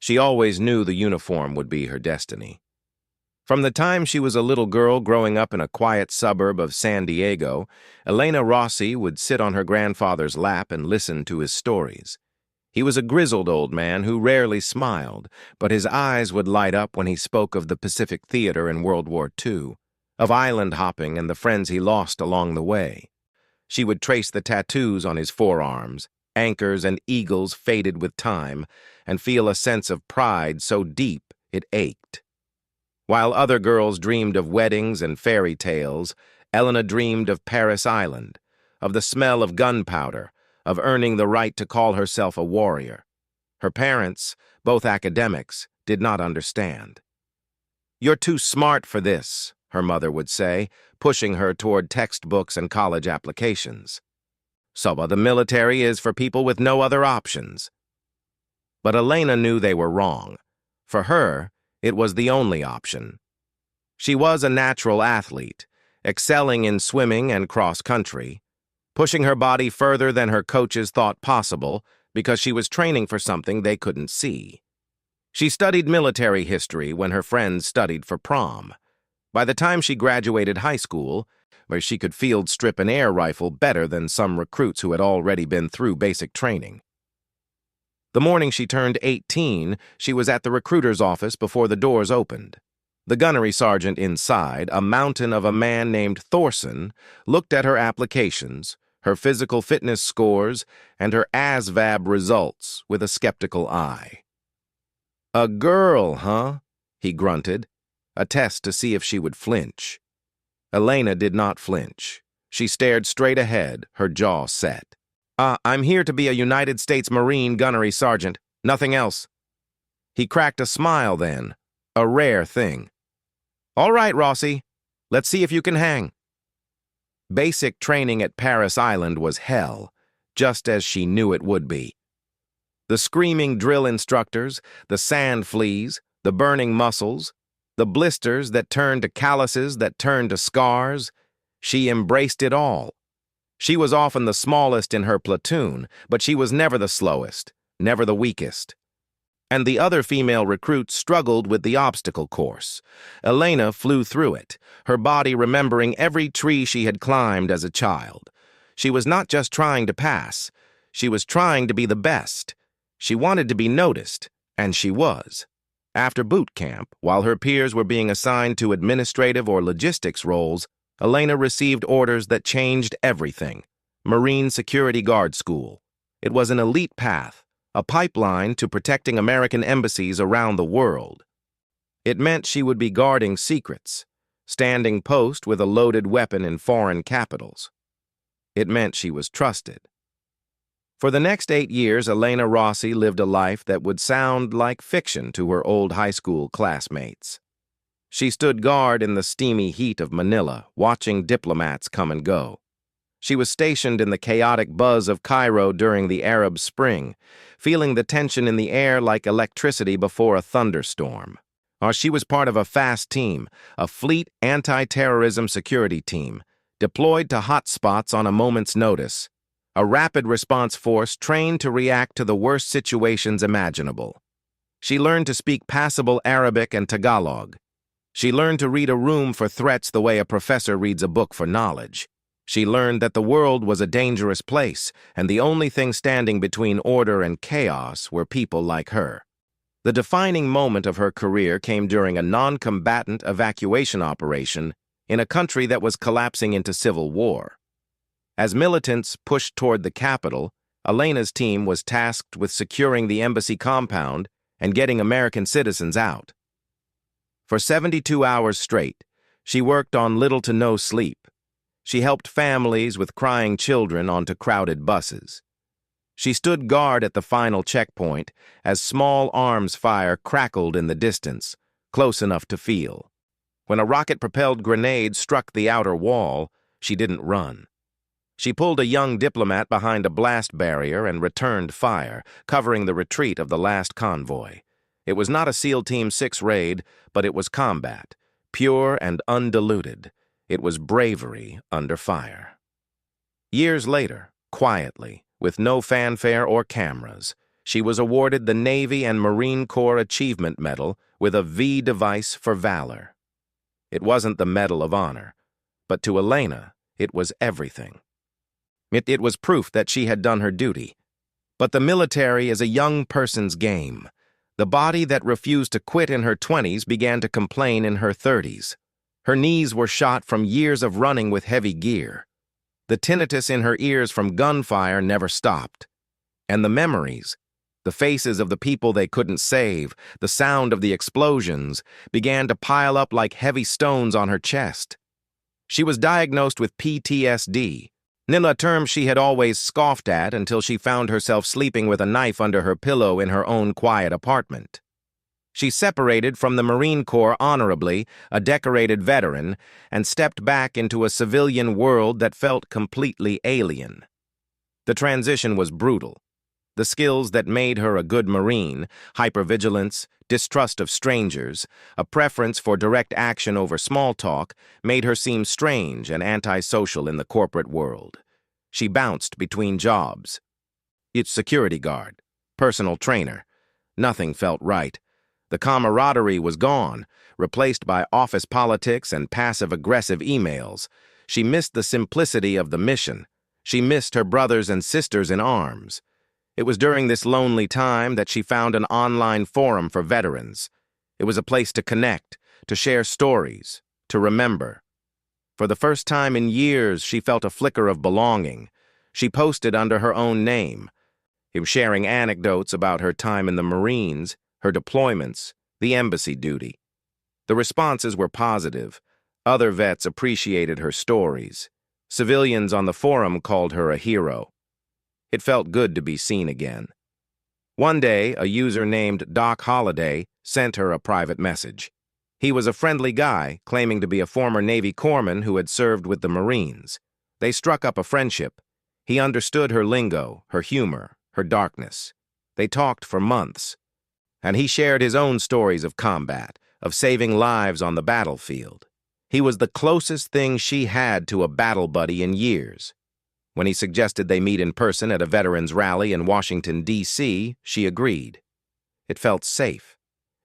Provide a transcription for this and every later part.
She always knew the uniform would be her destiny. From the time she was a little girl growing up in a quiet suburb of San Diego, Elena Rossi would sit on her grandfather's lap and listen to his stories. He was a grizzled old man who rarely smiled, but his eyes would light up when he spoke of the Pacific Theater in World War II, of island hopping and the friends he lost along the way. She would trace the tattoos on his forearms, anchors and eagles faded with time, and feel a sense of pride so deep it ached. While other girls dreamed of weddings and fairy tales, Elena dreamed of Paris Island, of the smell of gunpowder, of earning the right to call herself a warrior. Her parents, both academics, did not understand. "You're too smart for this," her mother would say, pushing her toward textbooks and college applications. "So the military is for people with no other options." But Elena knew they were wrong. For her, it was the only option. She was a natural athlete, excelling in swimming and cross-country, pushing her body further than her coaches thought possible because she was training for something they couldn't see. She studied military history when her friends studied for prom. By the time she graduated high school, where she could field strip an air rifle better than some recruits who had already been through basic training. The morning she turned 18, she was at the recruiter's office before the doors opened. The gunnery sergeant inside, a mountain of a man named Thorson, looked at her applications, her physical fitness scores, and her ASVAB results with a skeptical eye. "A girl, huh?" he grunted, a test to see if she would flinch. Elena did not flinch. She stared straight ahead, her jaw set. I'm here to be a United States Marine gunnery sergeant, nothing else." He cracked a smile then, a rare thing. "All right, Rossi, let's see if you can hang." Basic training at Paris Island was hell, just as she knew it would be. The screaming drill instructors, the sand fleas, the burning muscles, the blisters that turned to calluses that turned to scars, she embraced it all. She was often the smallest in her platoon, but she was never the slowest, never the weakest. And the other female recruits struggled with the obstacle course. Elena flew through it, her body remembering every tree she had climbed as a child. She was not just trying to pass, she was trying to be the best. She wanted to be noticed, and she was. After boot camp, while her peers were being assigned to administrative or logistics roles, Elena received orders that changed everything. Marine Security Guard School. It was an elite path, a pipeline to protecting American embassies around the world. It meant she would be guarding secrets, standing post with a loaded weapon in foreign capitals. It meant she was trusted. For the next 8 years, Elena Rossi lived a life that would sound like fiction to her old high school classmates. She stood guard in the steamy heat of Manila, watching diplomats come and go. She was stationed in the chaotic buzz of Cairo during the Arab Spring, feeling the tension in the air like electricity before a thunderstorm. Or she was part of a fast team, a fleet anti-terrorism security team, deployed to hot spots on a moment's notice, a rapid response force trained to react to the worst situations imaginable. She learned to speak passable Arabic and Tagalog. She learned to read a room for threats the way a professor reads a book for knowledge. She learned that the world was a dangerous place, and the only thing standing between order and chaos were people like her. The defining moment of her career came during a non-combatant evacuation operation in a country that was collapsing into civil war. As militants pushed toward the capital, Elena's team was tasked with securing the embassy compound and getting American citizens out. For 72 hours straight, she worked on little to no sleep. She helped families with crying children onto crowded buses. She stood guard at the final checkpoint as small arms fire crackled in the distance, close enough to feel. When a rocket-propelled grenade struck the outer wall, she didn't run. She pulled a young diplomat behind a blast barrier and returned fire, covering the retreat of the last convoy. It was not a SEAL Team 6 raid, but it was combat, pure and undiluted. It was bravery under fire. Years later, quietly, with no fanfare or cameras, She was awarded the Navy and Marine Corps Achievement Medal with a V device for valor. It wasn't the Medal of Honor, but to Elena, it was everything. It was proof that she had done her duty. But the military is a young person's game. The body that refused to quit in her 20s began to complain in her 30s. Her knees were shot from years of running with heavy gear. The tinnitus in her ears from gunfire never stopped. And the memories, the faces of the people they couldn't save, the sound of the explosions, began to pile up like heavy stones on her chest. She was diagnosed with PTSD, a term she had always scoffed at until she found herself sleeping with a knife under her pillow in her own quiet apartment. She separated from the Marine Corps honorably, a decorated veteran, and stepped back into a civilian world that felt completely alien. The transition was brutal. The skills that made her a good Marine, hypervigilance, distrust of strangers, a preference for direct action over small talk, made her seem strange and antisocial in the corporate world. She bounced between jobs. It's security guard, personal trainer. Nothing felt right. The camaraderie was gone, replaced by office politics and passive-aggressive emails. She missed the simplicity of the mission. She missed her brothers and sisters in arms. It was during this lonely time that she found an online forum for veterans. It was a place to connect, to share stories, to remember. For the first time in years, she felt a flicker of belonging. She posted under her own name. She was sharing anecdotes about her time in the Marines, her deployments, the embassy duty. The responses were positive. Other vets appreciated her stories. Civilians on the forum called her a hero. It felt good to be seen again. One day, a user named Doc Holliday sent her a private message. He was a friendly guy, claiming to be a former Navy corpsman who had served with the Marines. They struck up a friendship. He understood her lingo, her humor, her darkness. They talked for months. And he shared his own stories of combat, of saving lives on the battlefield. He was the closest thing she had to a battle buddy in years. When he suggested they meet in person at a veterans rally in Washington, D.C., she agreed. It felt safe.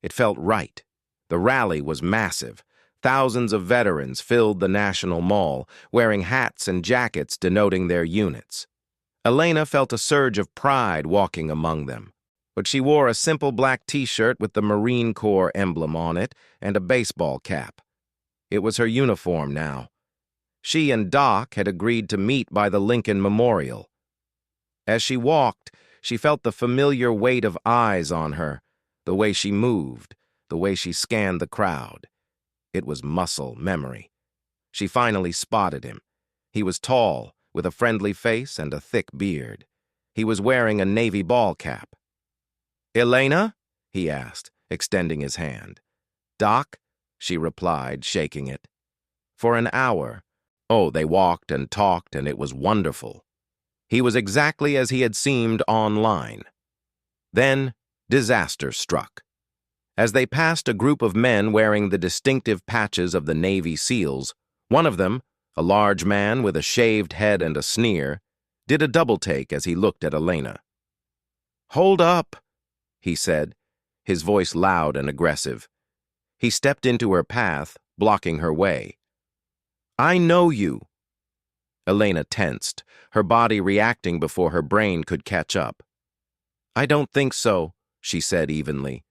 It felt right. The rally was massive. Thousands of veterans filled the National Mall, wearing hats and jackets denoting their units. Elena felt a surge of pride walking among them, but she wore a simple black T-shirt with the Marine Corps emblem on it and a baseball cap. It was her uniform now. She and Doc had agreed to meet by the Lincoln Memorial. As she walked, she felt the familiar weight of eyes on her, the way she moved, the way she scanned the crowd. It was muscle memory. She finally spotted him. He was tall, with a friendly face and a thick beard. He was wearing a navy ball cap. "Elena?" he asked, extending his hand. "Doc?" she replied, shaking it. For an hour, they walked and talked, and it was wonderful. He was exactly as he had seemed online. Then, disaster struck. As they passed a group of men wearing the distinctive patches of the Navy SEALs, one of them, a large man with a shaved head and a sneer, did a double-take as he looked at Elena. "Hold up," he said, his voice loud and aggressive. He stepped into her path, blocking her way. "I know you." Elena tensed, her body reacting before her brain could catch up. "I don't think so," she said evenly.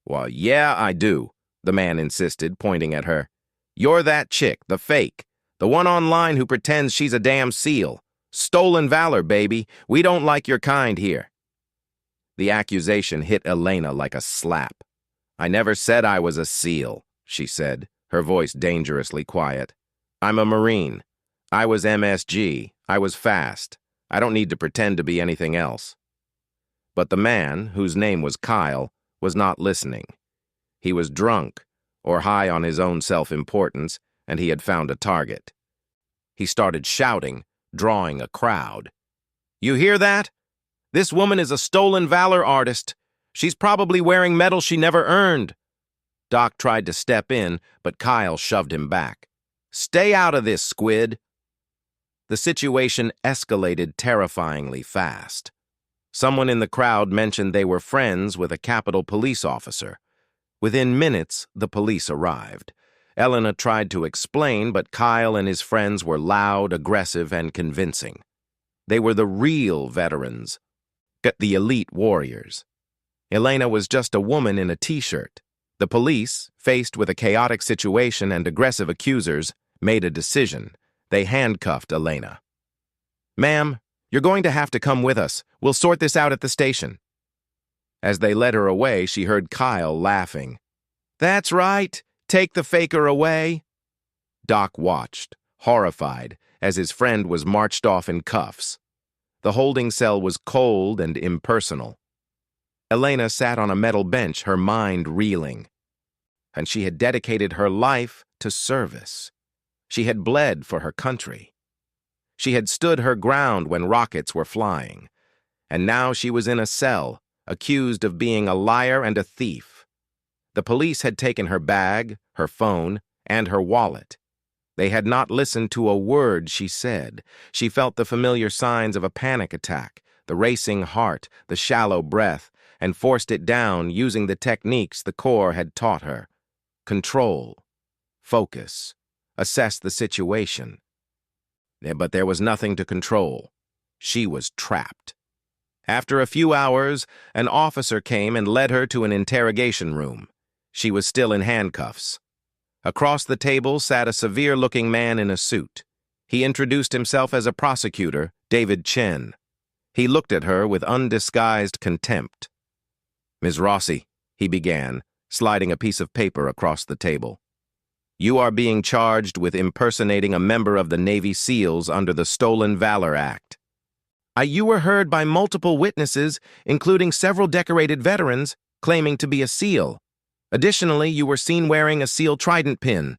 "Well, yeah, I do," the man insisted, pointing at her. "You're that chick, the fake, the one online who pretends she's a damn SEAL. Stolen valor, baby. We don't like your kind here." The accusation hit Elena like a slap. "I never said I was a SEAL," she said, her voice dangerously quiet. "I'm a Marine. I was MSG. I was fast. I don't need to pretend to be anything else." But the man, whose name was Kyle, was not listening. He was drunk, or high on his own self-importance, and he had found a target. He started shouting, drawing a crowd. "You hear that? This woman is a stolen valor artist. She's probably wearing medal she never earned." Doc tried to step in, but Kyle shoved him back. "Stay out of this, squid." The situation escalated terrifyingly fast. Someone in the crowd mentioned they were friends with a Capitol police officer. Within minutes, the police arrived. Elena tried to explain, but Kyle and his friends were loud, aggressive, and convincing. They were the real veterans, the elite warriors. Elena was just a woman in a t-shirt. The police, faced with a chaotic situation and aggressive accusers, made a decision. They handcuffed Elena. "Ma'am, you're going to have to come with us. We'll sort this out at the station." As they led her away, she heard Kyle laughing. "That's right. Take the faker away." Doc watched, horrified, as his friend was marched off in cuffs. The holding cell was cold and impersonal. Elena sat on a metal bench, her mind reeling. And she had dedicated her life to service. She had bled for her country. She had stood her ground when rockets were flying. And now she was in a cell, accused of being a liar and a thief. The police had taken her bag, her phone, and her wallet. They had not listened to a word she said. She felt the familiar signs of a panic attack, the racing heart, the shallow breath, and forced it down using the techniques the Corps had taught her. Control, focus, assess the situation. But there was nothing to control. She was trapped. After a few hours, an officer came and led her to an interrogation room. She was still in handcuffs. Across the table sat a severe-looking man in a suit. He introduced himself as a prosecutor, David Chen. He looked at her with undisguised contempt. "Ms. Rossi," he began, sliding a piece of paper across the table. "You are being charged with impersonating a member of the Navy SEALs under the Stolen Valor Act. You were heard by multiple witnesses, including several decorated veterans, claiming to be a SEAL. Additionally, you were seen wearing a SEAL trident pin."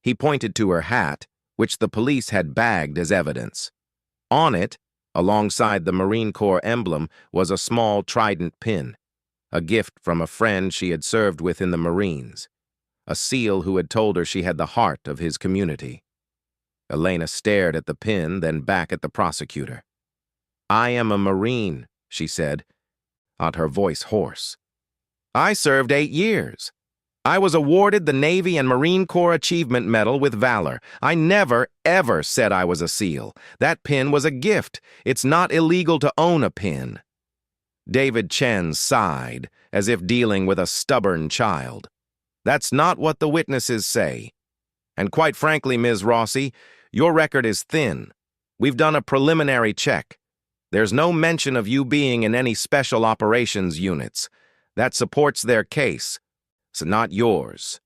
He pointed to her hat, which the police had bagged as evidence. On it, alongside the Marine Corps emblem, was a small trident pin, a gift from a friend she had served with in the Marines, a SEAL who had told her she had the heart of his community. Elena stared at the pin, then back at the prosecutor. "I am a Marine," she said, her voice hoarse. "I served 8 years. I was awarded the Navy and Marine Corps Achievement Medal with Valor. I never, ever said I was a SEAL. That pin was a gift. It's not illegal to own a pin." David Chen sighed, as if dealing with a stubborn child. "That's not what the witnesses say. And quite frankly, Ms. Rossi, your record is thin. We've done a preliminary check. There's no mention of you being in any special operations units. That supports their case, so not yours."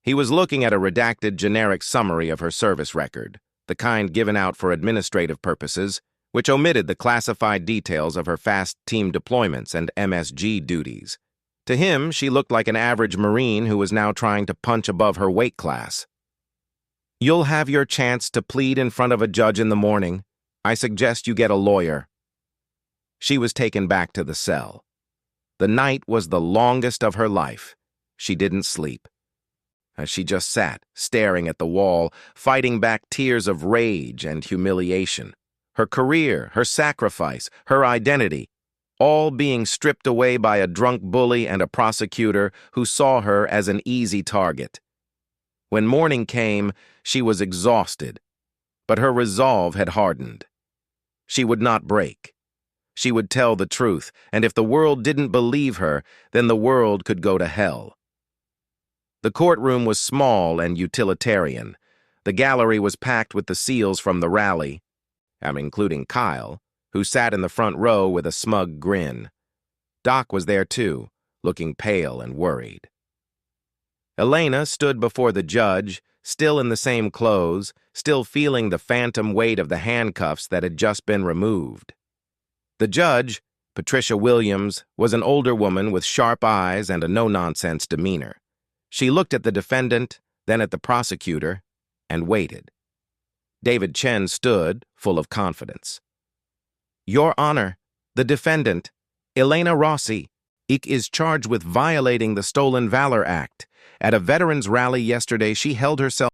He was looking at a redacted generic summary of her service record, the kind given out for administrative purposes, which omitted the classified details of her fast team deployments and MSG duties. To him, she looked like an average Marine who was now trying to punch above her weight class. "You'll have your chance to plead in front of a judge in the morning. I suggest you get a lawyer." She was taken back to the cell. The night was the longest of her life. She didn't sleep. She just sat, staring at the wall, fighting back tears of rage and humiliation. Her career, her sacrifice, her identity, all being stripped away by a drunk bully and a prosecutor who saw her as an easy target. When morning came, she was exhausted, but her resolve had hardened. She would not break. She would tell the truth, and if the world didn't believe her, then the world could go to hell. The courtroom was small and utilitarian. The gallery was packed with the SEALs from the rally, including Kyle, who sat in the front row with a smug grin. Doc was there too, looking pale and worried. Elena stood before the judge, still in the same clothes, still feeling the phantom weight of the handcuffs that had just been removed. The judge, Patricia Williams, was an older woman with sharp eyes and a no-nonsense demeanor. She looked at the defendant, then at the prosecutor, and waited. David Chen stood, full of confidence. "Your Honor, the defendant, Elena Rossi, is charged with violating the Stolen Valor Act. At a veterans rally yesterday, she held herself